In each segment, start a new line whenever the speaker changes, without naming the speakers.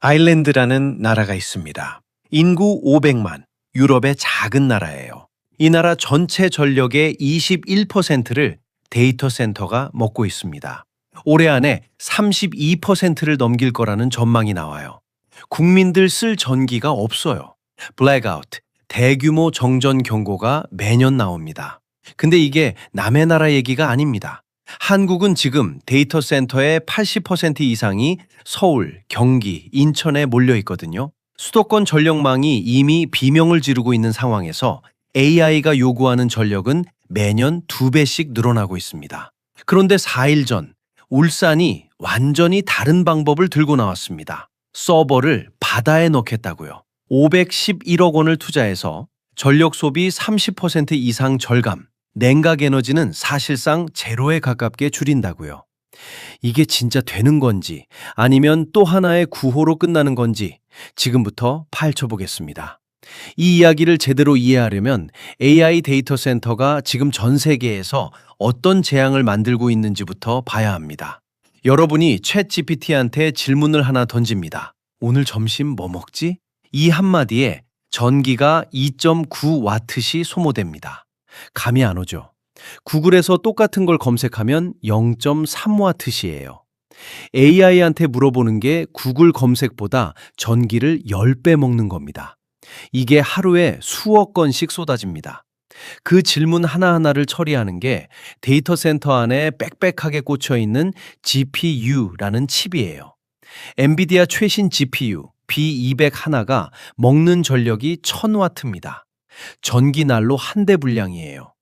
아일랜드라는 나라가 있습니다. 인구 500만, 유럽의 작은 나라예요. 이 나라 전체 전력의 21%를 데이터 센터가 먹고 있습니다. 올해 안에 32%를 넘길 거라는 전망이 나와요. 국민들 쓸 전기가 없어요. 블랙아웃, 대규모 정전 경고가 매년 나옵니다. 근데 이게 남의 나라 얘기가 아닙니다. 한국은 지금 데이터 센터의 80% 이상이 서울, 경기, 인천에 몰려 있거든요. 수도권 전력망이 이미 비명을 지르고 있는 상황에서 AI가 요구하는 전력은 매년 2배씩 늘어나고 있습니다. 그런데 4일 전 울산이 완전히 다른 방법을 들고 나왔습니다. 서버를 바다에 넣겠다고요. 511억 원을 투자해서 전력 소비 30% 이상 절감, 냉각 에너지는 사실상 제로에 가깝게 줄인다고요. 이게 진짜 되는 건지 아니면 또 하나의 구호로 끝나는 건지 지금부터 파헤쳐 보겠습니다. 이 이야기를 제대로 이해하려면 AI 데이터 센터가 지금 전 세계에서 어떤 재앙을 만들고 있는지부터 봐야 합니다. 여러분이 챗 GPT한테 질문을 하나 던집니다. 오늘 점심 뭐 먹지? 이 한마디에 전기가 2.9와트시 소모됩니다. 감이 안 오죠? 구글에서 똑같은 걸 검색하면 0.3와트시예요. AI한테 물어보는 게 구글 검색보다 전기를 10배 먹는 겁니다. 이게 하루에 수억 건씩 쏟아집니다. 그 질문 하나하나를 처리하는 게 데이터 센터 안에 빽빽하게 꽂혀 있는 GPU라는 칩이에요. 엔비디아 최신 GPU B200 하나가 먹는 전력이 1000와트입니다. 전기 난로 한 대 분량이에요.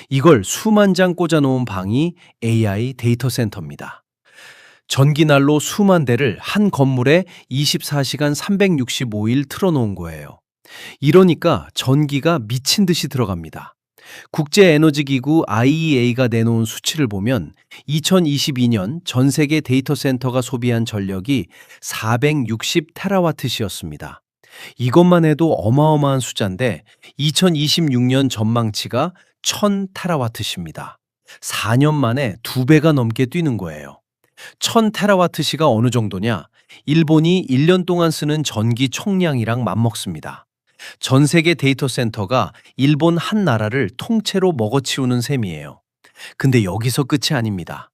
이걸 수만 장 꽂아놓은 방이 AI 데이터 센터입니다. 전기 난로 수만 대를 한 건물에 24시간 365일 틀어놓은 거예요. 이러니까 전기가 미친 듯이 들어갑니다. 국제에너지기구 IEA가 내놓은 수치를 보면 2022년 전 세계 데이터 센터가 소비한 전력이 460테라와트시였습니다. 이것만 해도 어마어마한 숫자인데 2026년 전망치가 1000테라와트시입니다. 4년 만에 2배가 넘게 뛰는 거예요. 1000테라와트시가 어느 정도냐? 일본이 1년 동안 쓰는 전기 총량이랑 맞먹습니다. 전 세계 데이터 센터가 일본 한 나라를 통째로 먹어치우는 셈이에요. 근데 여기서 끝이 아닙니다.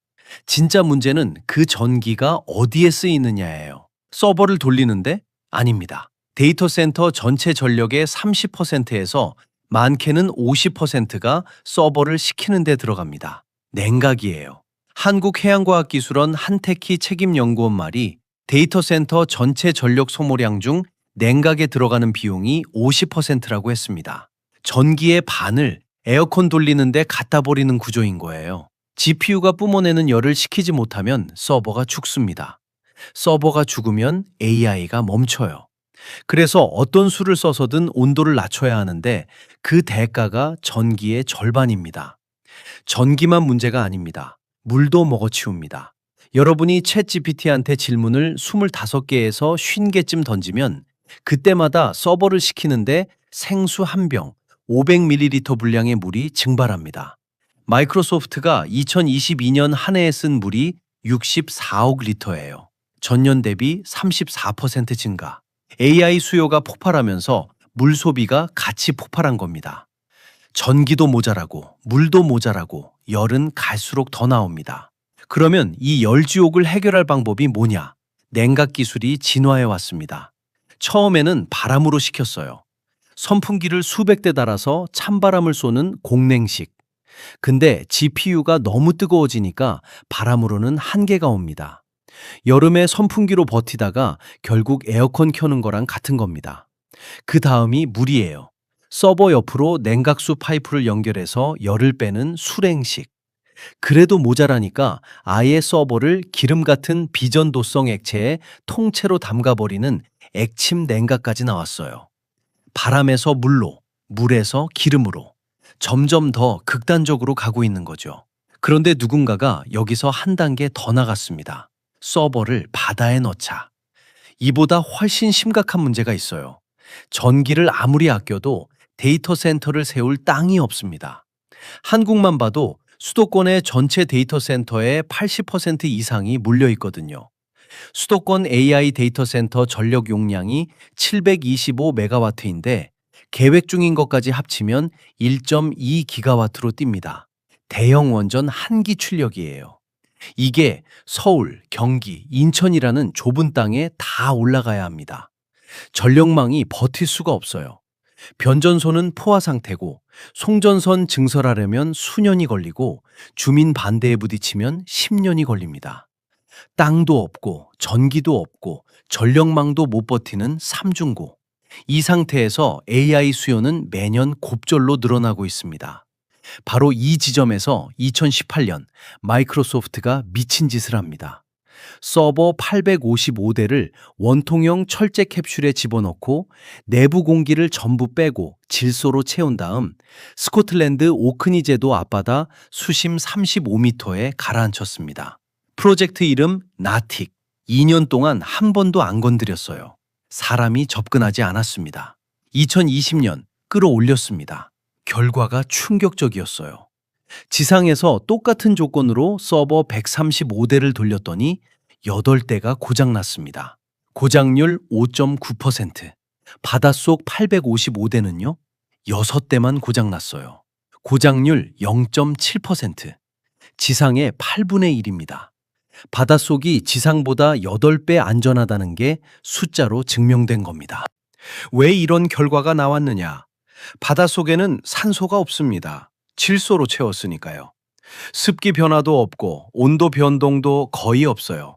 진짜 문제는 그 전기가 어디에 쓰이느냐예요. 서버를 돌리는데? 아닙니다. 데이터 센터 전체 전력의 30%에서 많게는 50%가 서버를 식히는 데 들어갑니다. 냉각이에요. 한국해양과학기술원 한태키 책임연구원 말이 데이터 센터 전체 전력 소모량 중 냉각에 들어가는 비용이 50%라고 했습니다. 전기의 반을 에어컨 돌리는데 갖다 버리는 구조인 거예요. GPU가 뿜어내는 열을 식히지 못하면 서버가 죽습니다. 서버가 죽으면 AI가 멈춰요. 그래서 어떤 수를 써서든 온도를 낮춰야 하는데 그 대가가 전기의 절반입니다. 전기만 문제가 아닙니다. 물도 먹어치웁니다. 여러분이 챗 GPT한테 질문을 25개에서 50개쯤 던지면 그때마다 서버를 식히는데 생수 한 병, 500ml 분량의 물이 증발합니다. 마이크로소프트가 2022년 한 해에 쓴 물이 64억 리터예요. 전년 대비 34% 증가. AI 수요가 폭발하면서 물 소비가 같이 폭발한 겁니다. 전기도 모자라고 물도 모자라고 열은 갈수록 더 나옵니다. 그러면 이 열지옥을 해결할 방법이 뭐냐? 냉각 기술이 진화해 왔습니다. 처음에는 바람으로 식혔어요. 선풍기를 수백 대 달아서 찬바람을 쏘는 공냉식. 근데 GPU가 너무 뜨거워지니까 바람으로는 한계가 옵니다. 여름에 선풍기로 버티다가 결국 에어컨 켜는 거랑 같은 겁니다. 그 다음이 물이에요. 서버 옆으로 냉각수 파이프를 연결해서 열을 빼는 수냉식. 그래도 모자라니까 아예 서버를 기름 같은 비전도성 액체에 통째로 담가버리는 액침 냉각까지 나왔어요. 바람에서 물로, 물에서 기름으로 점점 더 극단적으로 가고 있는 거죠. 그런데 누군가가 여기서 한 단계 더 나갔습니다. 서버를 바다에 넣자. 이보다 훨씬 심각한 문제가 있어요. 전기를 아무리 아껴도 데이터 센터를 세울 땅이 없습니다. 한국만 봐도 수도권의 전체 데이터 센터의 80% 이상이 몰려 있거든요. 수도권 AI 데이터 센터 전력 용량이 725메가와트인데 계획 중인 것까지 합치면 1.2기가와트로 뜁니다. 대형 원전 한 기 출력이에요. 이게 서울, 경기, 인천이라는 좁은 땅에 다 올라가야 합니다. 전력망이 버틸 수가 없어요. 변전소는 포화 상태고 송전선 증설하려면 수년이 걸리고 주민 반대에 부딪히면 10년이 걸립니다. 땅도 없고 전기도 없고 전력망도 못 버티는 삼중고. 이 상태에서 AI 수요는 매년 곱절로 늘어나고 있습니다. 바로 이 지점에서 2018년 마이크로소프트가 미친 짓을 합니다. 서버 855대를 원통형 철제 캡슐에 집어넣고 내부 공기를 전부 빼고 질소로 채운 다음 스코틀랜드 오크니 제도 앞바다 수심 35m에 가라앉혔습니다. 프로젝트 이름 나틱. 2년 동안 한 번도 안 건드렸어요. 사람이 접근하지 않았습니다. 2020년 끌어올렸습니다. 결과가 충격적이었어요. 지상에서 똑같은 조건으로 서버 135대를 돌렸더니 8대가 고장났습니다. 고장률 5.9%. 바닷속 855대는요? 6대만 고장났어요. 고장률 0.7%. 지상의 8분의 1입니다. 바닷속이 지상보다 8배 안전하다는 게 숫자로 증명된 겁니다. 왜 이런 결과가 나왔느냐? 바닷속에는 산소가 없습니다. 질소로 채웠으니까요. 습기 변화도 없고 온도 변동도 거의 없어요.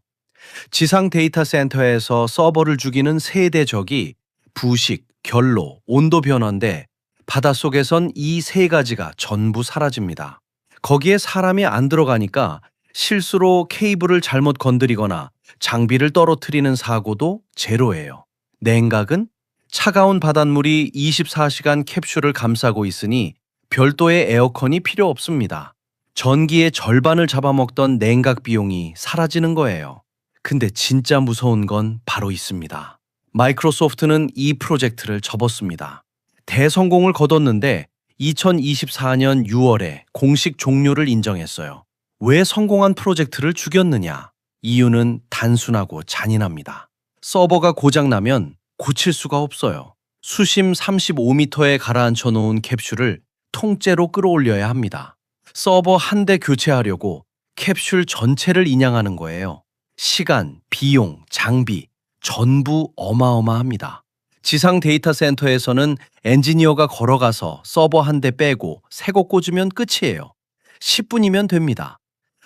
지상 데이터 센터에서 서버를 죽이는 세대 적이 부식, 결로, 온도 변화인데 바닷속에선 이 세 가지가 전부 사라집니다. 거기에 사람이 안 들어가니까 실수로 케이블을 잘못 건드리거나 장비를 떨어뜨리는 사고도 제로예요. 냉각은 차가운 바닷물이 24시간 캡슐을 감싸고 있으니 별도의 에어컨이 필요 없습니다. 전기의 절반을 잡아먹던 냉각 비용이 사라지는 거예요. 근데 진짜 무서운 건 바로 있습니다. 마이크로소프트는 이 프로젝트를 접었습니다. 대성공을 거뒀는데 2024년 6월에 공식 종료를 인정했어요. 왜 성공한 프로젝트를 죽였느냐? 이유는 단순하고 잔인합니다. 서버가 고장나면 고칠 수가 없어요. 수심 35m에 가라앉혀 놓은 캡슐을 통째로 끌어올려야 합니다. 서버 한 대 교체하려고 캡슐 전체를 인양하는 거예요. 시간, 비용, 장비 전부 어마어마합니다. 지상 데이터 센터에서는 엔지니어가 걸어가서 서버 한 대 빼고 새 거 꽂으면 끝이에요. 10분이면 됩니다.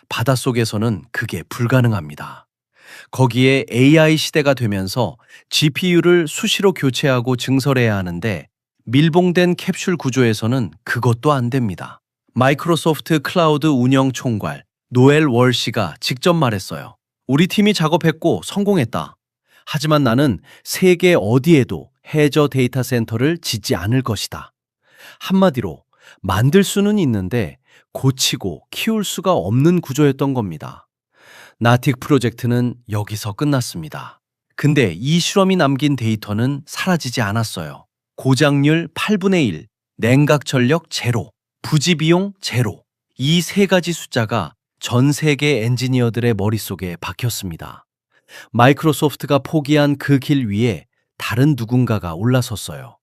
바닷속에서는 그게 불가능합니다. 거기에 AI 시대가 되면서 GPU를 수시로 교체하고 증설해야 하는데 밀봉된 캡슐 구조에서는 그것도 안 됩니다. 마이크로소프트 클라우드 운영 총괄 노엘 월시가 직접 말했어요. 우리 팀이 작업했고 성공했다. 하지만 나는 세계 어디에도 해저 데이터 센터를 짓지 않을 것이다. 한마디로 만들 수는 있는데 고치고 키울 수가 없는 구조였던 겁니다. 나틱 프로젝트는 여기서 끝났습니다. 근데 이 실험이 남긴 데이터는 사라지지 않았어요. 고장률 8분의 1, 냉각 전력 제로, 부지 비용 제로. 이 세 가지 숫자가 전 세계 엔지니어들의 머릿속에 박혔습니다. 마이크로소프트가 포기한 그 길 위에 다른 누군가가 올라섰어요.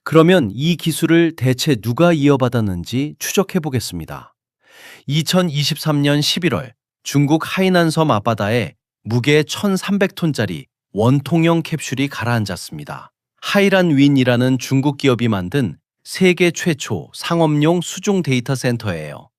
그러면 이 기술을 대체 누가 이어받았는지 추적해 보겠습니다. 2023년 11월 중국 하이난섬 앞바다에 무게 1,300톤짜리 원통형 캡슐이 가라앉았습니다. 하이란윈이라는 중국 기업이 만든 세계 최초 상업용 수중 데이터 센터예요.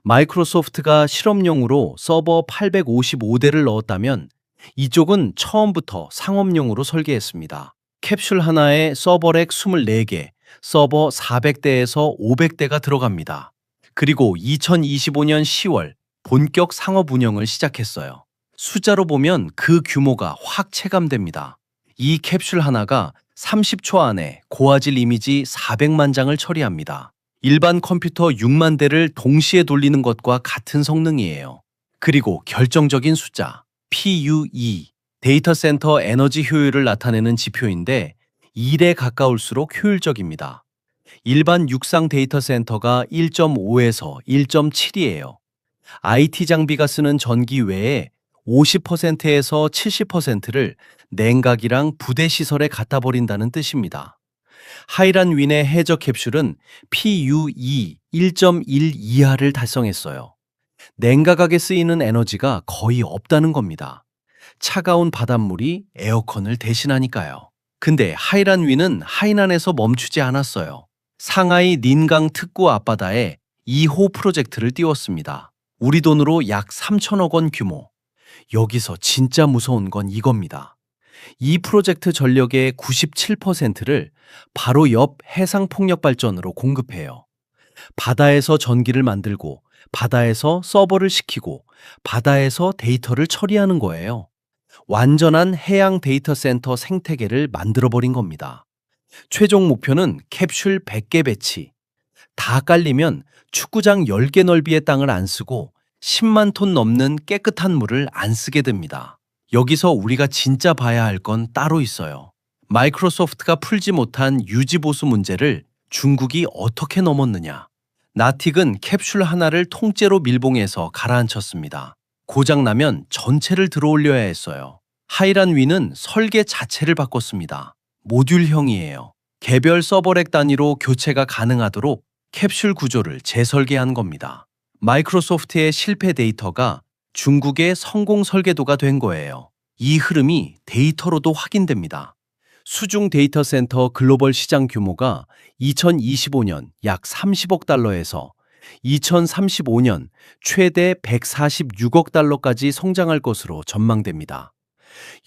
마이크로소프트가 실험용으로 서버 855대를 넣었다면 이쪽은 처음부터 상업용으로 설계했습니다. 캡슐 하나에 서버렉 24개, 서버 400대에서 500대가 들어갑니다. 그리고 2025년 10월 본격 상업 운영을 시작했어요. 숫자로 보면 그 규모가 확 체감됩니다. 이 캡슐 하나가 30초 안에 고화질 이미지 400만 장을 처리합니다. 일반 컴퓨터 6만 대를 동시에 돌리는 것과 같은 성능이에요. 그리고 결정적인 숫자, PUE, 데이터 센터 에너지 효율을 나타내는 지표인데 1에 가까울수록 효율적입니다. 일반 육상 데이터 센터가 1.5에서 1.7이에요. IT 장비가 쓰는 전기 외에 50%에서 70%를 냉각이랑 부대 시설에 갖다 버린다는 뜻입니다. 하이란 윈의 해저 캡슐은 PUE 1.1 이하를 달성했어요. 냉각하게 쓰이는 에너지가 거의 없다는 겁니다. 차가운 바닷물이 에어컨을 대신하니까요. 근데 하이란 윈은 하이난에서 멈추지 않았어요. 상하이 닌강 특구 앞바다에 2호 프로젝트를 띄웠습니다. 우리 돈으로 약 3천억 원 규모. 여기서 진짜 무서운 건 이겁니다. 이 프로젝트 전력의 97%를 바로 옆 해상폭력발전으로 공급해요. 바다에서 전기를 만들고, 바다에서 서버를 시키고, 바다에서 데이터를 처리하는 거예요. 완전한 해양 데이터 센터 생태계를 만들어버린 겁니다. 최종 목표는 캡슐 100개 배치. 다 깔리면 축구장 10개 넓이의 땅을 안 쓰고 10만 톤 넘는 깨끗한 물을 안 쓰게 됩니다. 여기서 우리가 진짜 봐야 할 건 따로 있어요. 마이크로소프트가 풀지 못한 유지보수 문제를 중국이 어떻게 넘었느냐. 나틱은 캡슐 하나를 통째로 밀봉해서 가라앉혔습니다. 고장나면 전체를 들어올려야 했어요. 하이란 윈은 설계 자체를 바꿨습니다. 모듈형이에요. 개별 서버렉 단위로 교체가 가능하도록 캡슐 구조를 재설계한 겁니다. 마이크로소프트의 실패 데이터가 중국의 성공 설계도가 된 거예요. 이 흐름이 데이터로도 확인됩니다. 수중 데이터 센터 글로벌 시장 규모가 2025년 약 30억 달러에서 2035년 최대 146억 달러까지 성장할 것으로 전망됩니다.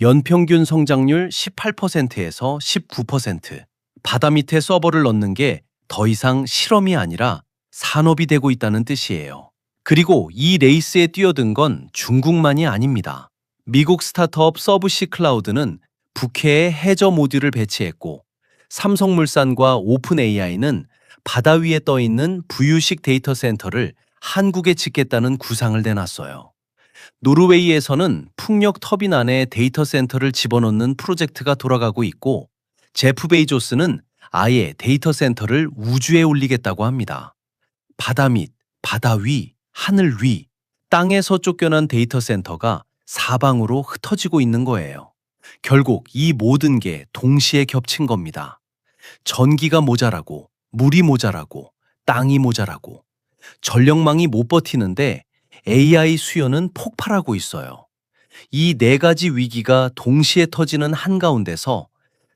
연평균 성장률 18%에서 19%. 바다 밑에 서버를 넣는 게 더 이상 실험이 아니라 산업이 되고 있다는 뜻이에요. 그리고 이 레이스에 뛰어든 건 중국만이 아닙니다. 미국 스타트업 서브시 클라우드는 북해에 해저 모듈을 배치했고, 삼성물산과 오픈 AI는 바다 위에 떠 있는 부유식 데이터 센터를 한국에 짓겠다는 구상을 내놨어요. 노르웨이에서는 풍력 터빈 안에 데이터 센터를 집어넣는 프로젝트가 돌아가고 있고, 제프 베이조스는 아예 데이터 센터를 우주에 올리겠다고 합니다. 바다 밑, 바다 위, 하늘 위, 땅에서 쫓겨난 데이터 센터가 사방으로 흩어지고 있는 거예요. 결국 이 모든 게 동시에 겹친 겁니다. 전기가 모자라고, 물이 모자라고, 땅이 모자라고, 전력망이 못 버티는데 AI 수요는 폭발하고 있어요. 이 네 가지 위기가 동시에 터지는 한가운데서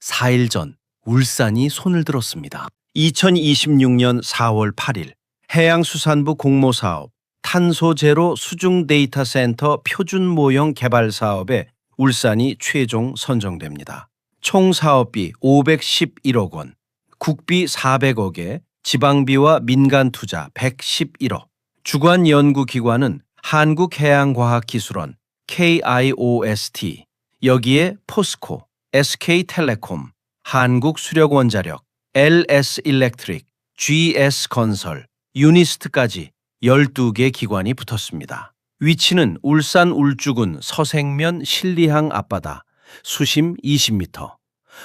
4일 전 울산이 손을 들었습니다. 2026년 4월 8일 해양수산부 공모사업 탄소 제로 수중 데이터 센터 표준 모형 개발 사업에 울산이 최종 선정됩니다. 총 사업비 511억 원, 국비 400억에 지방비와 민간 투자 111억. 주관 연구기관은 한국해양과학기술원, KIOST, 여기에 포스코, SK텔레콤, 한국수력원자력, LS일렉트릭, GS건설, 유니스트까지 12개 기관이 붙었습니다. 위치는 울산 울주군 서생면 신리항 앞바다, 수심 20m.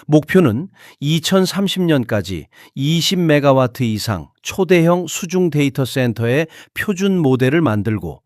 목표는 2030년까지 20메가와트 이상 초대형 수중 데이터 센터의 표준 모델을 만들고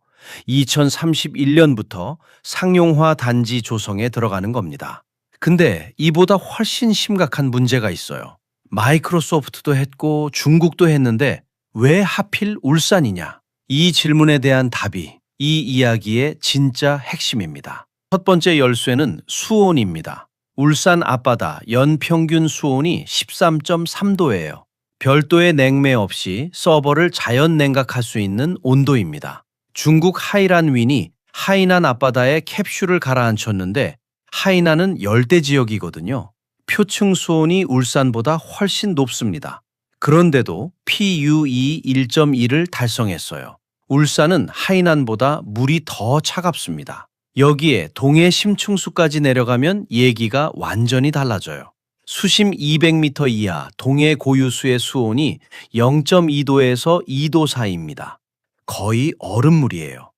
2031년부터 상용화 단지 조성에 들어가는 겁니다. 근데 이보다 훨씬 심각한 문제가 있어요. 마이크로소프트도 했고 중국도 했는데 왜 하필 울산이냐? 이 질문에 대한 답이 이 이야기의 진짜 핵심입니다. 첫 번째 열쇠는 수온입니다. 울산 앞바다 연평균 수온이 13.3도예요. 별도의 냉매 없이 서버를 자연 냉각할 수 있는 온도입니다. 중국 하이란 윈이 하이난 앞바다에 캡슐을 가라앉혔는데 하이난은 열대 지역이거든요. 표층 수온이 울산보다 훨씬 높습니다. 그런데도 PUE 1.1을 달성했어요. 울산은 하이난보다 물이 더 차갑습니다. 여기에 동해 심층수까지 내려가면 얘기가 완전히 달라져요. 수심 200m 이하 동해 고유수의 수온이 0.2도에서 2도 사이입니다. 거의 얼음물이에요.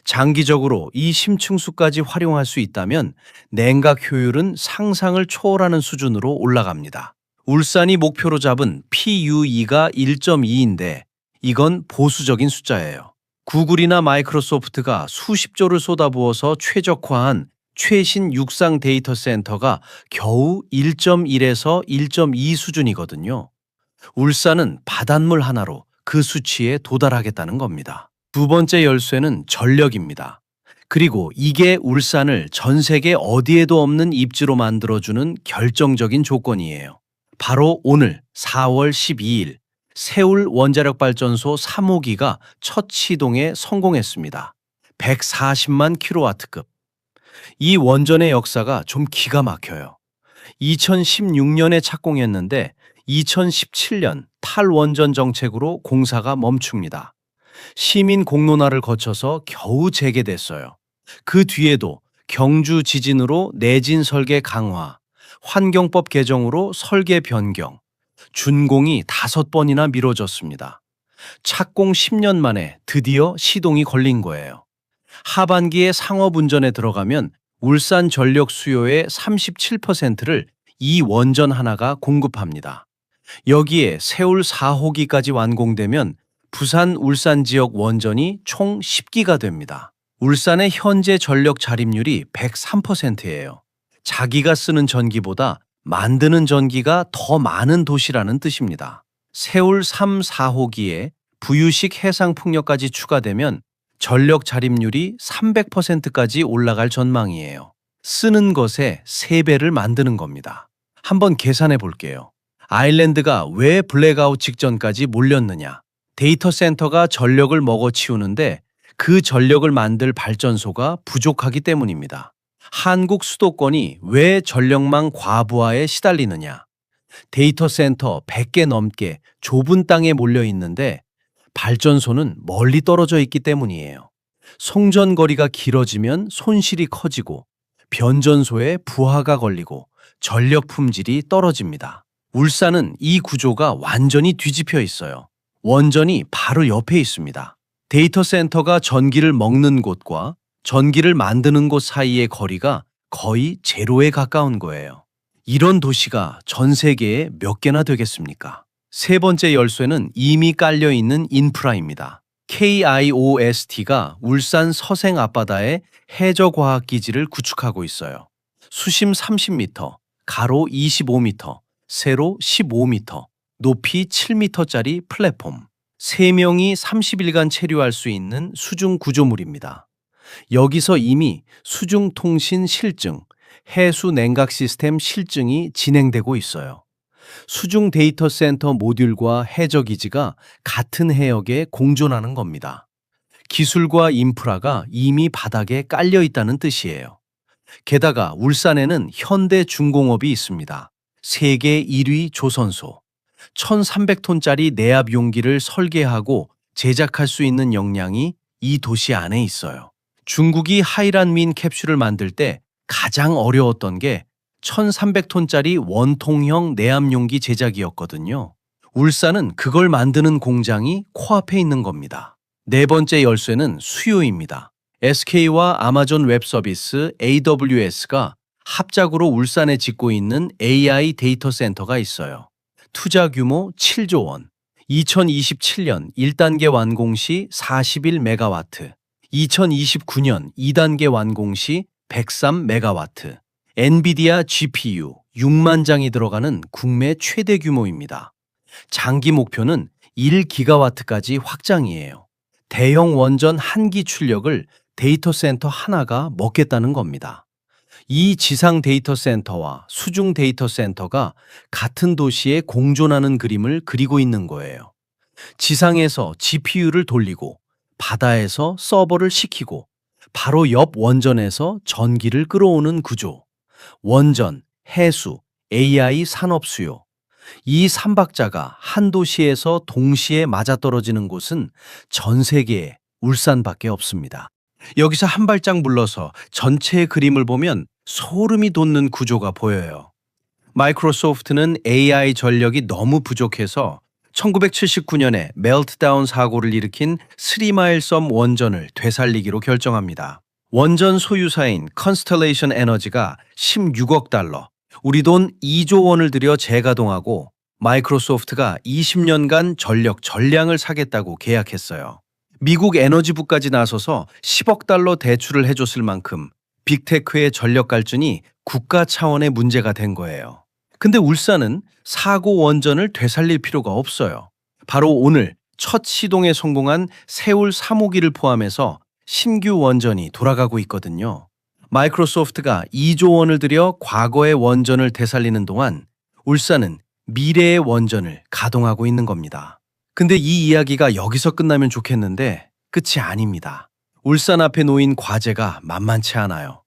장기적으로 이 심층수까지 활용할 수 있다면 냉각 효율은 상상을 초월하는 수준으로 올라갑니다. 울산이 목표로 잡은 PUE가 1.2인데 이건 보수적인 숫자예요. 구글이나 마이크로소프트가 수십조를 쏟아부어서 최적화한 최신 육상 데이터 센터가 겨우 1.1에서 1.2 수준이거든요. 울산은 바닷물 하나로 그 수치에 도달하겠다는 겁니다. 두 번째 열쇠는 전력입니다. 그리고 이게 울산을 전 세계 어디에도 없는 입지로 만들어주는 결정적인 조건이에요. 바로 오늘 4월 12일 세울 원자력발전소 3호기가 첫 시동에 성공했습니다. 140만 킬로와트급. 이 원전의 역사가 좀 기가 막혀요. 2016년에 착공했는데 2017년 탈원전 정책으로 공사가 멈춥니다. 시민 공론화를 거쳐서 겨우 재개됐어요. 그 뒤에도 경주 지진으로 내진 설계 강화, 환경법 개정으로 설계 변경, 준공이 5번이나 미뤄졌습니다. 착공 10년 만에 드디어 시동이 걸린 거예요. 하반기에 상업운전에 들어가면 울산 전력 수요의 37%를 이 원전 하나가 공급합니다. 여기에 세울 4호기까지 완공되면 부산 울산 지역 원전이 총 10기가 됩니다. 울산의 현재 전력 자립률이 103%예요. 자기가 쓰는 전기보다 만드는 전기가 더 많은 도시라는 뜻입니다. 세울 3, 4호기에 부유식 해상풍력까지 추가되면 전력 자립률이 300%까지 올라갈 전망이에요. 쓰는 것에 3배를 만드는 겁니다. 한번 계산해 볼게요. 아일랜드가 왜 블랙아웃 직전까지 몰렸느냐? 데이터 센터가 전력을 먹어치우는데 그 전력을 만들 발전소가 부족하기 때문입니다. 한국 수도권이 왜 전력망 과부하에 시달리느냐? 데이터 센터 100개 넘게 좁은 땅에 몰려 있는데 발전소는 멀리 떨어져 있기 때문이에요. 송전거리가 길어지면 손실이 커지고 변전소에 부하가 걸리고 전력 품질이 떨어집니다. 울산은 이 구조가 완전히 뒤집혀 있어요. 원전이 바로 옆에 있습니다. 데이터 센터가 전기를 먹는 곳과 전기를 만드는 곳 사이의 거리가 거의 제로에 가까운 거예요. 이런 도시가 전 세계에 몇 개나 되겠습니까? 세 번째 열쇠는 이미 깔려있는 인프라입니다. KIOST가 울산 서생 앞바다에 해저과학기지를 구축하고 있어요. 수심 30m, 가로 25m, 세로 15m, 높이 7m짜리 플랫폼. 3명이 30일간 체류할 수 있는 수중 구조물입니다. 여기서 이미 수중 통신 실증, 해수 냉각 시스템 실증이 진행되고 있어요. 수중 데이터 센터 모듈과 해저기지가 같은 해역에 공존하는 겁니다. 기술과 인프라가 이미 바닥에 깔려 있다는 뜻이에요. 게다가 울산에는 현대중공업이 있습니다. 세계 1위 조선소. 1,300톤짜리 내압 용기를 설계하고 제작할 수 있는 역량이 이 도시 안에 있어요. 중국이 하이란민 캡슐을 만들 때 가장 어려웠던 게 1,300톤짜리 원통형 내압 용기 제작이었거든요. 울산은 그걸 만드는 공장이 코앞에 있는 겁니다. 네 번째 열쇠는 수요입니다. SK와 아마존 웹서비스 AWS가 합작으로 울산에 짓고 있는 AI 데이터 센터가 있어요. 투자 규모 7조 원, 2027년 1단계 완공 시 41메가와트, 2029년 2단계 완공 시 103메가와트, 엔비디아 GPU 6만 장이 들어가는 국내 최대 규모입니다. 장기 목표는 1기가와트까지 확장이에요. 대형 원전 한 기 출력을 데이터 센터 하나가 먹겠다는 겁니다. 이 지상 데이터 센터와 수중 데이터 센터가 같은 도시에 공존하는 그림을 그리고 있는 거예요. 지상에서 GPU를 돌리고 바다에서 서버를 시키고 바로 옆 원전에서 전기를 끌어오는 구조. 원전, 해수, AI 산업 수요. 이 삼박자가 한 도시에서 동시에 맞아떨어지는 곳은 전 세계에 울산밖에 없습니다. 여기서 한 발짝 물러서 전체의 그림을 보면 소름이 돋는 구조가 보여요. 마이크로소프트는 AI 전력이 너무 부족해서 1979년에 멜트다운 사고를 일으킨 스리마일 섬 원전을 되살리기로 결정합니다. 원전 소유사인 컨스텔레이션 에너지가 16억 달러, 우리 돈 2조 원을 들여 재가동하고 마이크로소프트가 20년간 전력 전량을 사겠다고 계약했어요. 미국 에너지부까지 나서서 10억 달러 대출을 해줬을 만큼 빅테크의 전력 갈증이 국가 차원의 문제가 된 거예요. 근데 울산은 사고 원전을 되살릴 필요가 없어요. 바로 오늘 첫 시동에 성공한 세울 3호기를 포함해서 신규 원전이 돌아가고 있거든요. 마이크로소프트가 2조 원을 들여 과거의 원전을 되살리는 동안 울산은 미래의 원전을 가동하고 있는 겁니다. 근데 이 이야기가 여기서 끝나면 좋겠는데 끝이 아닙니다. 울산 앞에 놓인 과제가 만만치 않아요.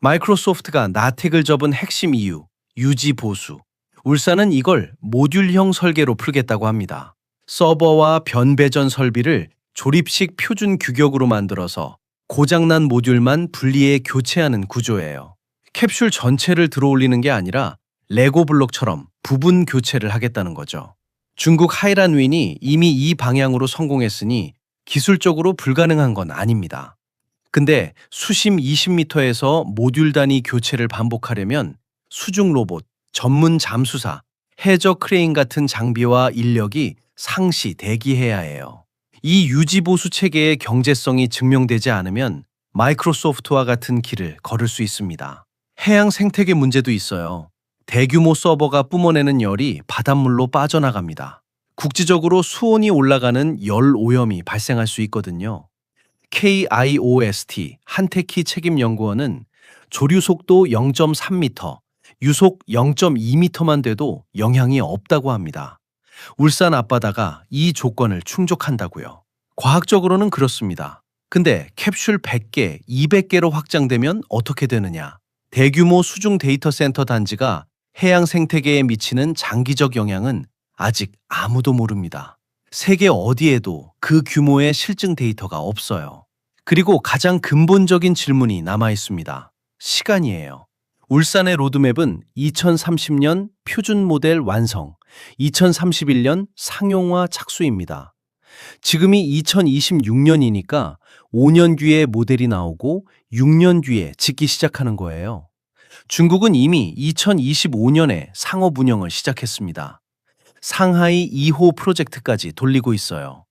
마이크로소프트가 나택을 접은 핵심 이유, 유지 보수. 울산은 이걸 모듈형 설계로 풀겠다고 합니다. 서버와 변배전 설비를 조립식 표준 규격으로 만들어서 고장난 모듈만 분리해 교체하는 구조예요. 캡슐 전체를 들어올리는 게 아니라 레고 블록처럼 부분 교체를 하겠다는 거죠. 중국 하이란윈이 이미 이 방향으로 성공했으니 기술적으로 불가능한 건 아닙니다. 근데 수심 20m에서 모듈 단위 교체를 반복하려면 수중 로봇, 전문 잠수사, 해저 크레인 같은 장비와 인력이 상시 대기해야 해요. 이 유지보수 체계의 경제성이 증명되지 않으면 마이크로소프트와 같은 길을 걸을 수 있습니다. 해양 생태계 문제도 있어요. 대규모 서버가 뿜어내는 열이 바닷물로 빠져나갑니다. 국지적으로 수온이 올라가는 열 오염이 발생할 수 있거든요. KIOST 한테키 책임연구원은 조류 속도 0.3m, 유속 0.2m만 돼도 영향이 없다고 합니다. 울산 앞바다가 이 조건을 충족한다고요. 과학적으로는 그렇습니다. 근데 캡슐 100개, 200개로 확장되면 어떻게 되느냐? 대규모 수중 데이터 센터 단지가 해양 생태계에 미치는 장기적 영향은 아직 아무도 모릅니다. 세계 어디에도 그 규모의 실증 데이터가 없어요. 그리고 가장 근본적인 질문이 남아 있습니다. 시간이에요. 울산의 로드맵은 2030년 표준 모델 완성, 2031년 상용화 착수입니다. 지금이 2026년이니까 5년 뒤에 모델이 나오고 6년 뒤에 짓기 시작하는 거예요. 중국은 이미 2025년에 상업 운영을 시작했습니다. 상하이 2호 프로젝트까지 돌리고 있어요.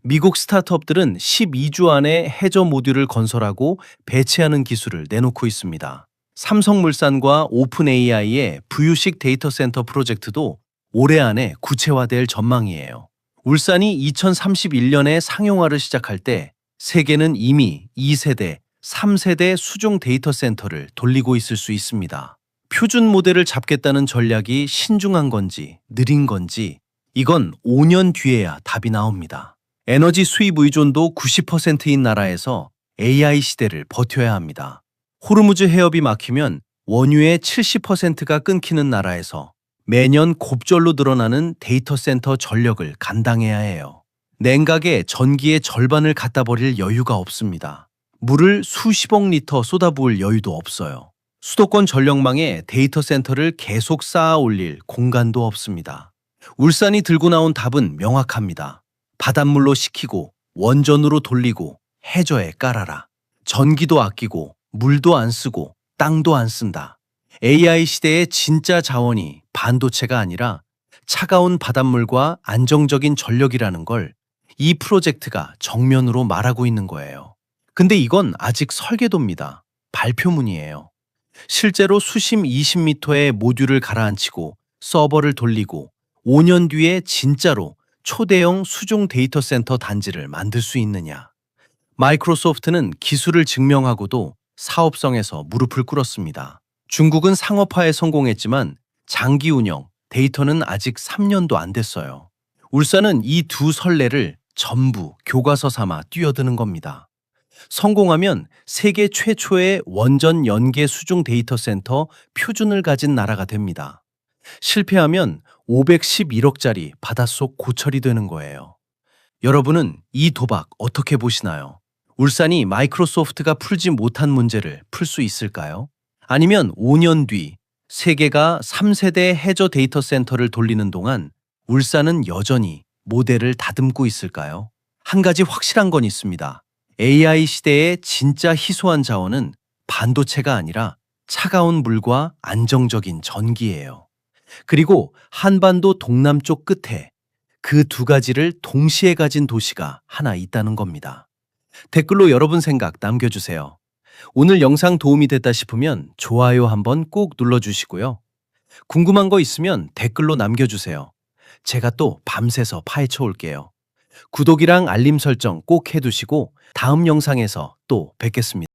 미국 스타트업들은 12주 안에 해저 모듈을 건설하고 배치하는 기술을 내놓고 있습니다. 삼성물산과 오픈AI의 부유식 데이터 센터 프로젝트도 올해 안에 구체화될 전망이에요. 울산이 2031년에 상용화를 시작할 때 세계는 이미 2세대, 3세대 수중 데이터 센터를 돌리고 있을 수 있습니다. 표준 모델을 잡겠다는 전략이 신중한 건지 느린 건지 이건 5년 뒤에야 답이 나옵니다. 에너지 수입 의존도 90%인 나라에서 AI 시대를 버텨야 합니다. 호르무즈 해협이 막히면 원유의 70%가 끊기는 나라에서 매년 곱절로 늘어나는 데이터 센터 전력을 감당해야 해요. 냉각에 전기의 절반을 갖다 버릴 여유가 없습니다. 물을 수십억 리터 쏟아부을 여유도 없어요. 수도권 전력망에 데이터 센터를 계속 쌓아 올릴 공간도 없습니다. 울산이 들고 나온 답은 명확합니다. 바닷물로 식히고 원전으로 돌리고 해저에 깔아라. 전기도 아끼고 물도 안 쓰고 땅도 안 쓴다. AI 시대의 진짜 자원이 반도체가 아니라 차가운 바닷물과 안정적인 전력이라는 걸 이 프로젝트가 정면으로 말하고 있는 거예요. 근데 이건 아직 설계도입니다. 발표문이에요. 실제로 수심 20m의 모듈을 가라앉히고 서버를 돌리고 5년 뒤에 진짜로 초대형 수중 데이터 센터 단지를 만들 수 있느냐. 마이크로소프트는 기술을 증명하고도 사업성에서 무릎을 꿇었습니다. 중국은 상업화에 성공했지만 장기 운영, 데이터는 아직 3년도 안 됐어요. 울산은 이 두 선례를 전부 교과서 삼아 뛰어드는 겁니다. 성공하면 세계 최초의 원전 연계 수중 데이터 센터 표준을 가진 나라가 됩니다. 실패하면 511억짜리 바닷속 고철이 되는 거예요. 여러분은 이 도박 어떻게 보시나요? 울산이 마이크로소프트가 풀지 못한 문제를 풀 수 있을까요? 아니면 5년 뒤 세계가 3세대 해저 데이터 센터를 돌리는 동안 울산은 여전히 모델을 다듬고 있을까요? 한 가지 확실한 건 있습니다. AI 시대의 진짜 희소한 자원은 반도체가 아니라 차가운 물과 안정적인 전기예요. 그리고 한반도 동남쪽 끝에 그 두 가지를 동시에 가진 도시가 하나 있다는 겁니다. 댓글로 여러분 생각 남겨주세요. 오늘 영상 도움이 됐다 싶으면 좋아요 한번 꼭 눌러주시고요. 궁금한 거 있으면 댓글로 남겨주세요. 제가 또 밤새서 파헤쳐 올게요. 구독이랑 알림 설정 꼭 해두시고 다음 영상에서 또 뵙겠습니다.